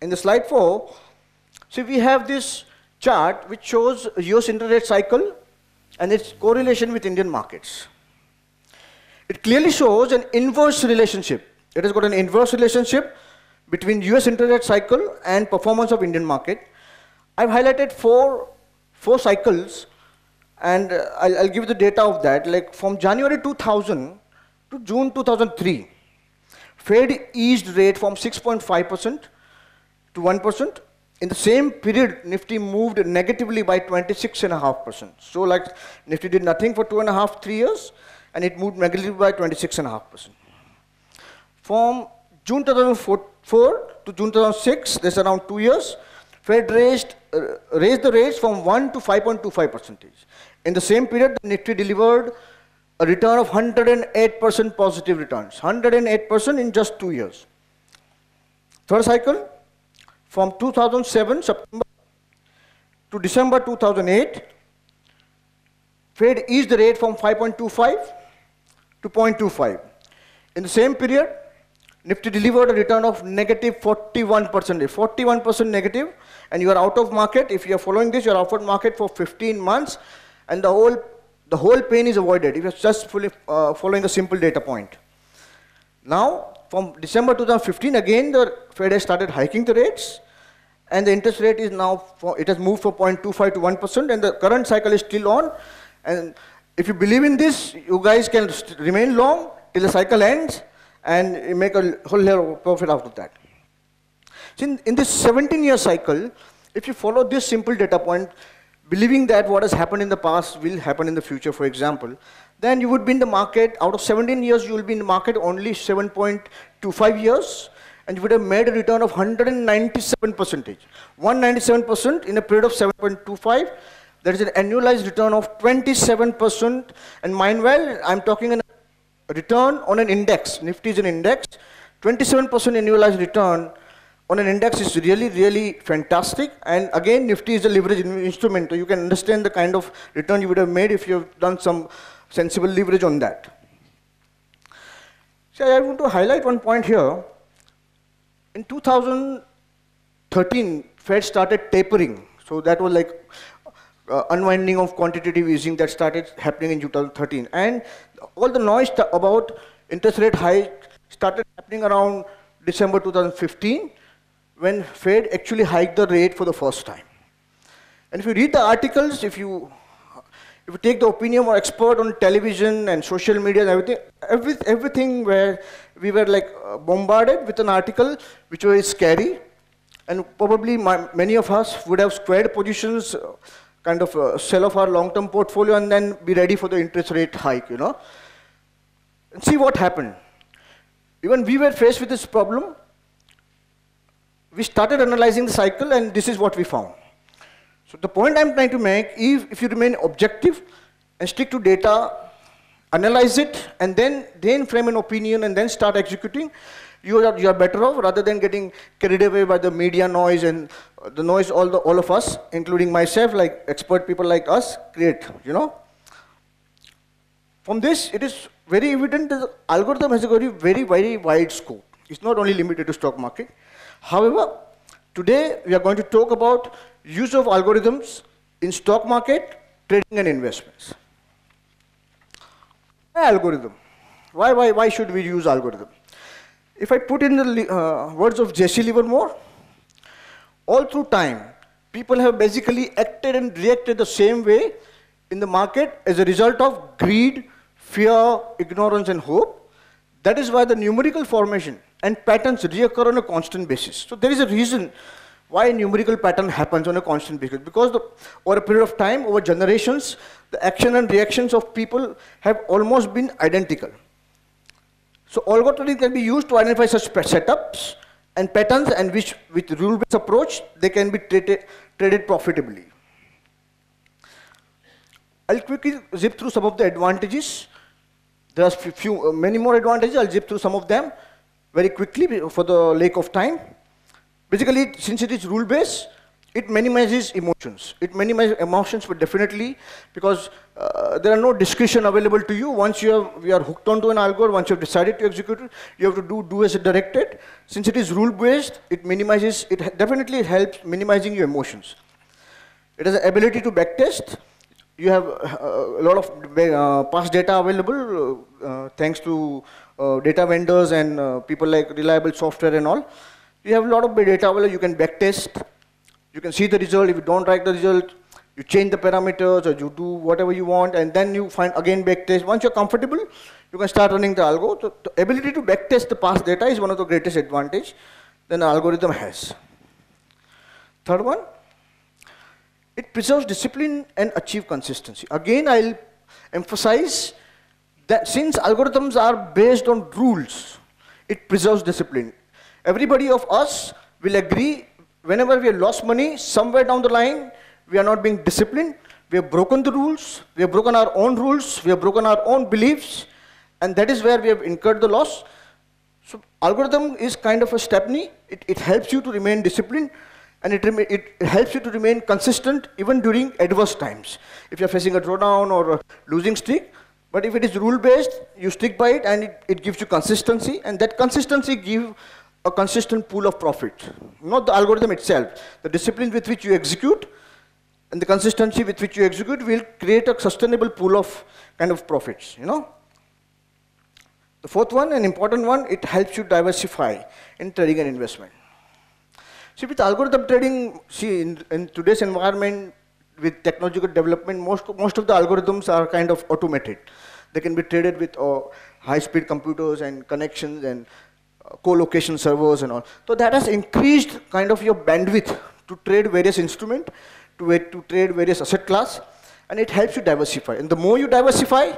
In the slide 4, see we have this chart which shows US interest rate cycle and its correlation with Indian markets. It clearly shows an inverse relationship. It has got an inverse relationship between US interest rate cycle and performance of Indian market. I've highlighted four cycles, and I'll give you the data of that. Like from January 2000 to June 2003, Fed eased rate from 6.5% to 1%. In the same period, Nifty moved negatively by 26.5%. So like Nifty did nothing for 2.5, 3 years, and it moved negatively by 26.5%. From June 2004 to June 2006, that's around 2 years, Fed raised the rates from 1 to 5.25%. In the same period, the Nifty delivered a return of 108% positive returns, 108% in just 2 years. Third cycle, from 2007 September to December 2008, Fed eased the rate from 5.25 to 0.25. In the same period, Nifty delivered a return of negative 41%, 41% negative, and you are out of market. If you are following this, you are out of market for 15 months, and the whole pain is avoided if you are just following a simple data point. Now, from December 2015, again the Fed has started hiking the rates, and the interest rate is now, it has moved from 0.25 to 1%, and the current cycle is still on. And if you believe in this, you guys can remain long till the cycle ends, and make a whole lot of profit out of that. So in this 17-year cycle, if you follow this simple data point, believing that what has happened in the past will happen in the future, for example, then you would be in the market, out of 17 years, you will be in the market only 7.25 years, and you would have made a return of 197%. 197% in a period of 7.25, that is an annualized return of 27%, and mind well, I'm talking an return on an index. Nifty is an index. 27% annualized return on an index is really, really fantastic. And again, Nifty is a leverage instrument. So you can understand the kind of return you would have made if you have done some sensible leverage on that. So I want to highlight one point here. In 2013, Fed started tapering. So that was like unwinding of quantitative easing that started happening in 2013. And all the noise about interest rate hike started happening around December 2015, when Fed actually hiked the rate for the first time. And if you read the articles, if you take the opinion of expert on television and social media and everything where we were like bombarded with an article which was scary, and probably many of us would have squared positions, kind of sell off our long-term portfolio and then be ready for the interest rate hike, you know. And see what happened. Even we were faced with this problem. We started analyzing the cycle, and this is what we found. So the point I'm trying to make, if you remain objective and stick to data, analyze it, and then frame an opinion and then start executing, you are better off rather than getting carried away by the media noise and the noise all of us, including myself, like expert people like us, create, you know. From this, it is very evident that the algorithm has a very, very wide scope. It's not only limited to stock market. However, today we are going to talk about use of algorithms in stock market, trading and investments. Algorithm. Why should we use algorithm? If I put in the words of Jesse Livermore, all through time, people have basically acted and reacted the same way in the market as a result of greed, fear, ignorance, and hope. That is why the numerical formation and patterns reoccur on a constant basis. So there is a reason why a numerical pattern happens on a constant basis. Because over a period of time, over generations, the action and reactions of people have almost been identical. So algorithms can be used to identify such setups and patterns, and which with rule-based approach, they can be traded profitably. I'll quickly zip through some of the advantages. There are many more advantages. I'll zip through some of them very quickly for the lack of time. Basically, since it is rule-based, It minimizes emotions. It minimizes emotions, but definitely because there are no discretion available to you. Once you are hooked onto an algo, once you have decided to execute it, you have to do as directed. Since it is rule-based, it minimizes, definitely helps minimizing your emotions. It has the ability to backtest. You have a lot of past data available thanks to data vendors and people like Reliable Software and all. You have a lot of data available, you can backtest. You can see the result. If you don't like the result, you change the parameters or you do whatever you want, and then you find again backtest. Once you're comfortable, you can start running the algo. So the ability to backtest the past data is one of the greatest advantage that an algorithm has. Third one, it preserves discipline and achieve consistency. Again, I'll emphasize that since algorithms are based on rules, it preserves discipline. Everybody of us will agree. Whenever we have lost money, somewhere down the line, we are not being disciplined. We have broken the rules. We have broken our own rules. We have broken our own beliefs. And that is where we have incurred the loss. So algorithm is kind of a stepney. It helps you to remain disciplined. And it helps you to remain consistent even during adverse times. If you're facing a drawdown or a losing streak. But if it is rule-based, you stick by it and it gives you consistency. And that consistency gives a consistent pool of profit, not the algorithm itself. The discipline with which you execute and the consistency with which you execute will create a sustainable pool of kind of profits, you know. The fourth one, an important one, it helps you diversify in trading and investment. See, with algorithm trading, see, in today's environment, with technological development, most of the algorithms are kind of automated. They can be traded with high-speed computers and connections and co-location servers and all. So that has increased kind of your bandwidth to trade various instruments, to trade various asset class, and it helps you diversify. And the more you diversify,